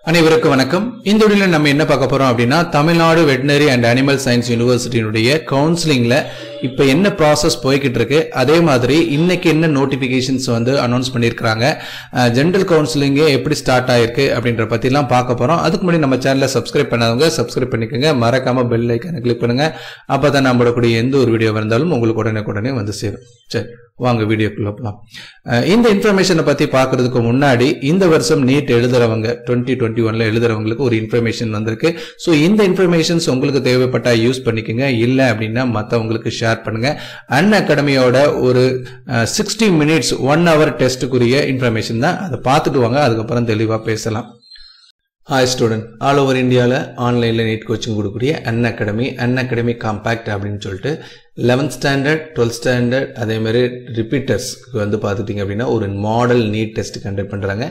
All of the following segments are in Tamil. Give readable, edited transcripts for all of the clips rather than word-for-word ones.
அனைவருக்கும் வணக்கம். இந்த வீடியோல நம்ம என்ன பார்க்க போறோம் அப்படின்னா Tamil Nadu veterinary and animal science யூனிவர்சிட்டியினுடைய கவுன்சிலிங்ல இப்போ என்ன ப்ராசஸ் போய்கிட்டு இருக்கு, அதே மாதிரி இன்னைக்கு என்ன நோட்டிபிகேஷன்ஸ் வந்து அனௌன்ஸ் பண்ணியிருக்காங்க, ஜெனரல் கவுன்சிலிங்கே எப்படி ஸ்டார்ட் ஆயிருக்கு அப்படின்ற பற்றிலாம் பார்க்க போகிறோம். அதுக்கு முன்னாடி நம்ம சேனலை சப்ஸ்கிரைப் பண்ணாதவங்க சப்ஸ்கிரைப் பண்ணிக்கோங்க, மறக்காம பெல் ஐக்கானை கிளிக் பண்ணுங்க. அப்போ தான் நம்ம கூடிய எந்த ஒரு வீடியோ வந்தாலும் உங்களுக்கு உடனே வந்து சேரும். சரி, வாங்க வீடியோக்குள்ள போகலாம். இந்த இன்ஃபர்மேஷனை பற்றி பார்க்கறதுக்கு முன்னாடி இந்த வருஷம் நீட் எழுதுறவங்க 2021ல எழுதுறவங்களுக்கு ஒரு இன்ஃபர்மேஷன் வந்திருக்கு. ஸோ இந்த இன்ஃபர்மேஷன்ஸ் உங்களுக்கு தேவைப்பட்டா யூஸ் பண்ணிக்கோங்க, இல்லை அப்படின்னா மற்றவங்களுக்கு ஷேர் பண்ணுங்க. அன் அகாடமியோட ஒரு 60 minutes 1 hour டெஸ்ட்டுக்குரிய இன்ஃபர்மேஷன் தான், அதை பார்த்துட்டு வாங்க, அதுக்கப்புறம் தெளிவாக பேசலாம். ஹாய் ஸ்டூடெண்ட், ஆல் ஓவர் இந்தியாவில் ஆன்லைனில் நீட் கோச்சிங் கொடுக்கக்கூடிய அன் அகாடமி காம்பேக்ட் அப்படின்னு சொல்லிட்டு 11th ஸ்டாண்டர்ட் 12th ஸ்டாண்டர்ட் அதே மாதிரி ரிப்பீட்டர்ஸ்க்கு வந்து பார்த்துட்டிங்க அப்படின்னா ஒரு மாடல் நீட் டெஸ்ட் கண்டக்ட் பண்ணுறாங்க.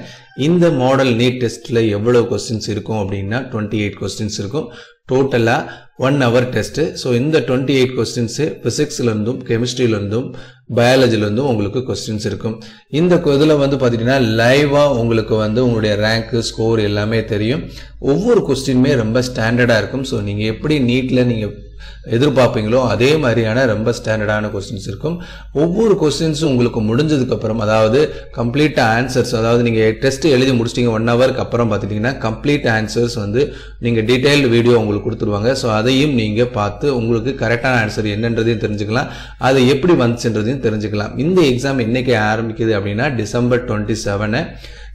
இந்த மாடல் நீட் டெஸ்ட்டில் எவ்வளோ கொஸ்டின்ஸ் இருக்கும் அப்படின்னா 28 கொஸ்டின்ஸ் இருக்கும். டோட்டலாக 1 hour டெஸ்ட்டு. ஸோ இந்த 28 கொஸ்டின்ஸு ஃபிசிக்ஸ்லேருந்தும் கெமிஸ்ட்ரியிலேருந்தும் பயாலஜிலேருந்தும் உங்களுக்கு கொஸ்டின்ஸ் இருக்கும். இந்த இதில் வந்து பார்த்தீங்கன்னா லைவாக உங்களுக்கு வந்து உங்களுடைய ரேங்க்கு ஸ்கோர் எல்லாமே தெரியும். ஒவ்வொரு கொஸ்டினுமே ரொம்ப ஸ்டாண்டர்டாக இருக்கும். ஸோ நீங்கள் எப்படி நீட்டில் நீங்கள் எதிர்பார்ப்பீங்களோ அதே மாதிரியான ரொம்ப ஸ்டாண்டர்டான கொஸ்டின்ஸ் இருக்கும். ஒவ்வொரு கொஸ்டின்ஸும் உங்களுக்கு முடிஞ்சதுக்கப்புறம், அதாவது கம்ப்ளீட் ஆன்சர்ஸ், அதாவது நீங்கள் டெஸ்ட் எழுதி முடிச்சிட்டிங்க 1 hourக்கு அப்புறம் பார்த்துட்டிங்கன்னா கம்ப்ளீட் ஆன்சர்ஸ் வந்து நீங்கள் டீட்டெயில்டு வீடியோ உங்களுக்கு கொடுத்துருவாங்க. ஸோ அதையும் நீங்கள் பார்த்து உங்களுக்கு கரெக்டான ஆன்சர் என்னன்றதையும் தெரிஞ்சுக்கலாம், அது எப்படி வந்துச்சுன்றதையும் தெரிஞ்சுக்கலாம். இந்த எக்ஸாம் என்னைக்கு ஆரம்பிக்குது அப்படின்னா December 27.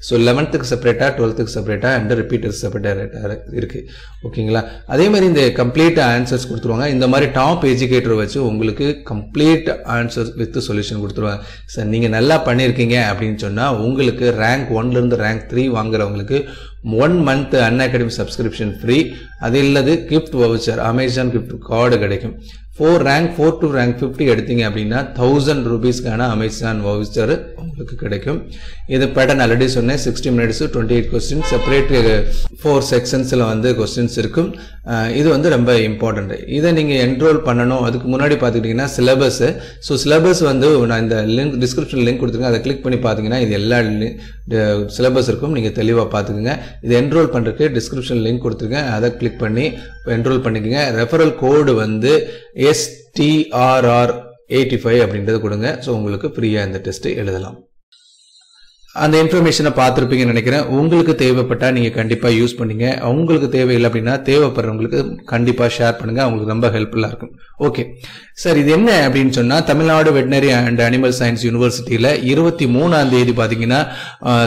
ஸோ 11th செப்பரேட்டாக 12th செப்பரேட்டாக அண்ட் ரிப்பீட்டர்ஸ் செப்பரேட்டாக இருக்குது. ஓகேங்களா? அதே மாதிரி இந்த கம்ப்ளீட் ஆன்சர்ஸ் கொடுத்துருவாங்க. இந்த மாதிரி டாப் எஜுகேட்டரை வச்சு உங்களுக்கு கம்ப்ளீட் ஆன்சர்ஸ் வித் சொல்யூஷன் கொடுத்துருவாங்க. சார் நீங்கள் நல்லா பண்ணியிருக்கீங்க அப்படின்னு சொன்னால் உங்களுக்கு ரேங்க் 1லேருந்து ரேங்க் 3 வாங்குறவங்களுக்கு 1 month an academy subscription free. அது இல்லாது gift voucher, Amazon gift card கிடைக்கும். ரேங்க் 4 to ரேங்க் 50 எடுத்தீங்க அப்படின்னா 1000 rupeesக்கான அமேசான் வவுச்சர் உங்களுக்கு கிடைக்கும். இது பேட்டர்ன் ஆல்ரெடி சொன்னேன். 60 minutes 28 கொஸ்டின், செப்பரேட் 4 செக்ஷன்ஸில் வந்து கொஸ்டின்ஸ் இருக்கும். இது வந்து ரொம்ப இம்பார்ட்டன்ட். இதை நீங்கள் என்ரோல் பண்ணணும். அதுக்கு முன்னாடி பார்த்துக்கிட்டிங்கன்னா சிலபஸ். ஸோ சிலபஸ் வந்து நான் இந்த லிங்க் டிஸ்கிரிப்ஷன் லிங்க் கொடுத்துருக்கேன், அதை கிளிக் பண்ணி பார்த்தீங்கன்னா இது எல்லா சிலபஸ் இருக்கும், நீங்கள் தெளிவாக பார்த்துக்குங்க. இது என்ரோல் பண்ணுறதுக்கு டிஸ்கிரிப்ஷன் லிங்க் கொடுத்துருக்கேன், அதை கிளிக் பண்ணி என்ரோல் பண்ணிக்கோங்க. ரெஃபரல் கோடு வந்து STRR85 அப்படின்றது கொடுங்க. ஸோ உங்களுக்கு ஃப்ரீயாக இந்த டெஸ்ட் எழுதலாம். அந்த இன்ஃபர்மேஷனை பார்த்துருப்பீங்கன்னு நினைக்கிறேன். உங்களுக்கு தேவைப்பட்டால் நீங்கள் கண்டிப்பாக யூஸ் பண்ணிங்க. உங்களுக்கு தேவையில்லை அப்படின்னா தேவைப்படுறவங்களுக்கு கண்டிப்பாக ஷேர் பண்ணுங்கள், அவங்களுக்கு ரொம்ப ஹெல்ப்ஃபுல்லாக இருக்கும். ஓகே சார், இது என்ன அப்படின்னு சொன்னால் Tamil Nadu veterinary and animal science யூனிவர்சிட்டியில் 23ஆம் தேதி பார்த்தீங்கன்னா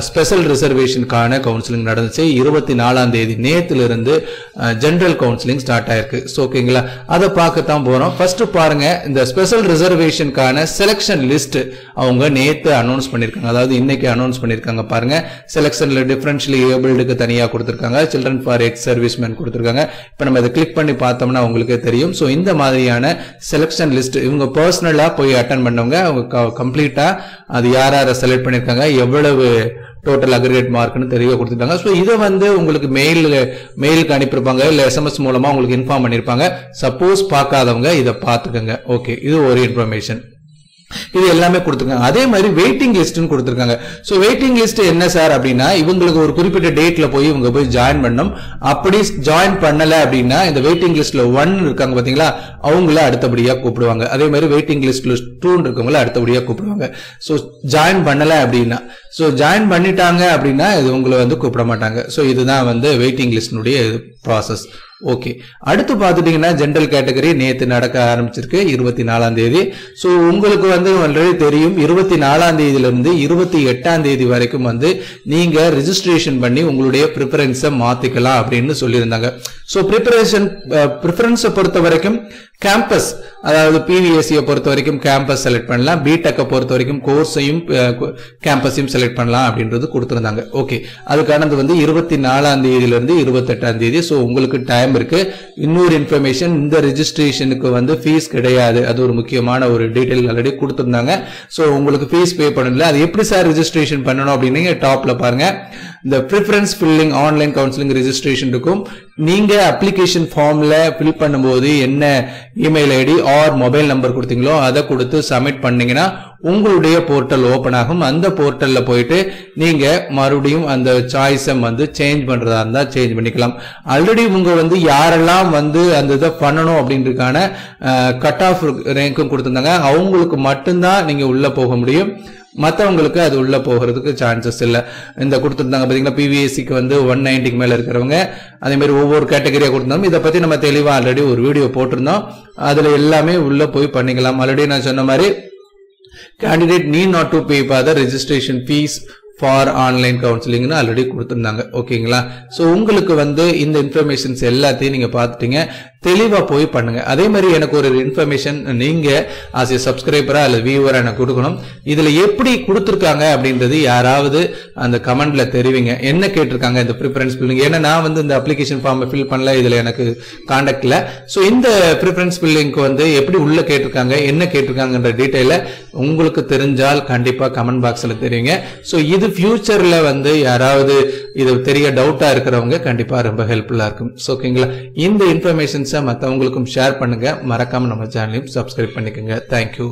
ஸ்பெஷல் ரிசர்வேஷனுக்கான கவுன்சிலிங் நடந்துச்சு. 24ஆம் தேதி நேற்றுலேருந்து ஜென்ரல் கவுன்சிலிங் ஸ்டார்ட் ஆயிருக்கு. ஸோ ஓகேங்களா, அதை பார்க்கத்தான் போகிறோம். ஃபர்ஸ்ட் பாருங்க, இந்த ஸ்பெஷல் ரிசர்வேஷனுக்கான செலெக்ஷன் லிஸ்ட் அவங்க நேற்று அனௌன்ஸ் பண்ணியிருக்காங்க, அதாவது இன்னைக்கு அனௌன்ஸ் பண்ணிருக்காங்க. பாருங்க, செலக்ஷன்ல டிஃபரன்ஷியலி ஏபிள்டுக்கு தனியா கொடுத்திருக்காங்க, சில்ட்ரன் ஃபார் எக்ஸ் சர்வீஸ்மேன் கொடுத்திருக்காங்க. இப்போ நம்ம இதை கிளிக் பண்ணி பார்த்தோம்னா உங்களுக்கு தெரியும். ஸோ இந்த மாதிரியான செலக்ஷன் லிஸ்ட் இவங்க பர்சனலா போய் அட்டன் பண்ணவங்க, அவங்க கம்ப்ளீட்டா அது யார செலக்ட் பண்ணிருக்காங்க, எவ்வளவு டோட்டல் அக்ரிகேட் மார்க்னு தெரிய கொடுத்துட்டாங்க. ஸோ இதை வந்து உங்களுக்கு மெயிலுக்கு அனுப்பியிருப்பாங்க, இல்லை SMS மூலமா உங்களுக்கு இன்ஃபார்ம் பண்ணியிருப்பாங்க. சப்போஸ் பார்க்காதவங்க இதை பார்த்துக்கோங்க. ஓகே, இது ஒரு இன்ஃபர்மேஷன். இது எல்லாமே கொடுத்துருக்காங்க. அதே மாதிரி வெயிட்டிங் லிஸ்ட்னு கொடுத்துருக்காங்க. ஸோ வெயிட்டிங் லிஸ்ட் என்ன சார் அப்படின்னா, இவங்களுக்கு ஒரு குறிப்பிட்ட டேட்ல போய் இவங்க போய் ஜாயின் பண்ணணும். அப்படி ஜாயின் பண்ணல அப்படின்னா இந்த வெயிட்டிங் லிஸ்ட்ல 1 இருக்காங்க பாத்தீங்களா, அவங்கள அடுத்தபடியா கூப்பிடுவாங்க. அதே மாதிரி வெயிட்டிங் லிஸ்ட்ல 2 இருக்கவங்கள அடுத்தபடியா கூப்பிடுவாங்க. ஸோ ஜாயின் பண்ணல அப்படின்னா, ஸோ ஜாயின் பண்ணிட்டாங்க அப்படின்னா இது உங்களை வந்து கூப்பிட மாட்டாங்க. ஸோ இதுதான் வந்து வெயிட்டிங் லிஸ்ட்னுடைய ப்ராசஸ். ஓகே, அடுத்து பார்த்துட்டீங்கன்னா ஜெனரல் கேட்டகரி நேற்று நடக்க ஆரம்பிச்சிருக்கு 24ஆம் தேதி. ஸோ உங்களுக்கு வந்து ஆல்ரெடி தெரியும் 24ஆம் தேதியிலிருந்து 28ஆம் தேதி வரைக்கும் வந்து நீங்க ரிஜிஸ்ட்ரேஷன் பண்ணி உங்களுடைய ப்ரிஃபரன்ஸை மாத்திக்கலாம் அப்படின்னு சொல்லியிருந்தாங்க. ஸோ ப்ரிஃபரன்ஸை பொறுத்த வரைக்கும் கேம்பஸ், அதாவது PVSC பொறுத்த வரைக்கும் கேம்பஸ் செலக்ட் பண்ணலாம், பிடெக்கை பொறுத்த வரைக்கும் கோர்ஸையும் கேம்பஸையும் செலக்ட் பண்ணலாம் அப்படின்றது கொடுத்துருந்தாங்க. ஓகே, அதுக்கானது வந்து 24ஆம் தேதியிலிருந்து 28ஆம் தேதி. ஸோ உங்களுக்கு டைம் இருக்கு. இன்னொரு இன்ஃபர்மேஷன், இந்த ரெஜிஸ்ட்ரேஷனுக்கு வந்து ஃபீஸ் கிடையாது, அது ஒரு முக்கியமான ஒரு டீடைல் ஆல்ரெடி கொடுத்துருந்தாங்க. ஸோ உங்களுக்கு ஃபீஸ் பே பண்ணல. அது எப்படி சார் ரெஜிஸ்ட்ரேஷன் பண்ணணும் அப்படின்னு டாப்ல பாருங்க, இந்த preference filling online counselling registration இருக்கும். நீங்க அப்ளிகேஷன் ஃபார்ம்ல ஃபில் பண்ணும்போது என்ன email ID or mobile number கொடுத்தீங்களோ அதை கொடுத்து சப்மிட் பண்ணீங்கன்னா உங்களுடைய போர்ட்டல் ஓபன் ஆகும். அந்த போர்ட்டல்ல போயிட்டு நீங்க மறுபடியும் அந்த சாய்ஸை வந்து சேஞ்ச் பண்றதா இருந்தா சேஞ்ச் பண்ணிக்கலாம். ஆல்ரெடி உங்க வந்து யாரெல்லாம் வந்து அந்த இதை பண்ணணும் அப்படின்றதுக்கான கட் ஆஃப் ரேங்க்கும் கொடுத்திருந்தாங்க, அவங்களுக்கு மட்டும்தான் நீங்க உள்ள போக முடியும். மற்றவங்களுக்கு அது உள்ள போகிறதுக்கு சான்சஸ் இல்லை. இந்த கொடுத்துருந்தாங்க பார்த்தீங்களா, பிவிஎஸ்சிக்கு வந்து 190க்கு மேலே இருக்கிறவங்க, அதே மாதிரி ஒவ்வொரு கேட்டகரியாக கொடுத்துருந்தோம். இதை பற்றி நம்ம தெளிவாக ஆல்ரெடி ஒரு வீடியோ போட்டிருந்தோம். அதில் எல்லாமே உள்ள போய் பண்ணிக்கலாம். ஆல்ரெடி நான் சொன்ன மாதிரி candidate need not to pay for the registration fees for online கவுன்சிலிங்னு ஆல்ரெடி கொடுத்துருந்தாங்க. ஓகேங்களா? ஸோ உங்களுக்கு வந்து இந்த இன்ஃபர்மேஷன்ஸ் எல்லாத்தையும் நீங்கள் பார்த்துட்டீங்க, தெளிவாக போய் பண்ணுங்க. அதே மாதிரி எனக்கு ஒரு இன்ஃபர்மேஷன் நீங்க ஆஸ் ஏ சப்ஸ்கிரைபரா அல்லது வியூவரா எனக்கு கொடுக்கணும். இதுல எப்படி கொடுத்துருக்காங்க அப்படின்றது யாராவது அந்த கமெண்ட்ல தெரிவிங்க. என்ன கேட்டிருக்காங்க இந்த ப்ரிஃபரன்ஸ் பில்லிங்? ஏன்னா நான் வந்து இந்த அப்ளிகேஷன் ஃபார்ம் ஃபில் பண்ணல, இதுல எனக்கு கான்டாக்ட் இல்லை. ஸோ இந்த ப்ரிஃபரன்ஸ் பில்லிங்க்கு வந்து எப்படி உள்ள கேட்டிருக்காங்க, என்ன கேட்டிருக்காங்கன்ற டீட்டெயில உங்களுக்கு தெரிஞ்சால் கண்டிப்பா கமெண்ட் பாக்ஸ்ல தெரியுங்க. ஸோ இது ஃபியூச்சர்ல வந்து யாராவது இது தெரிய டவுட்டா இருக்கிறவங்க கண்டிப்பா ரொம்ப ஹெல்ப்ஃபுல்லா இருக்கும். ஓகேங்களா? இந்த இன்ஃபர்மேஷன்ஸை மற்றவங்களுக்கும் ஷேர் பண்ணுங்க. மறக்காம நம்ம சேனலையும் சப்ஸ்கிரைப் பண்ணிக்கோங்க. தேங்க்யூ.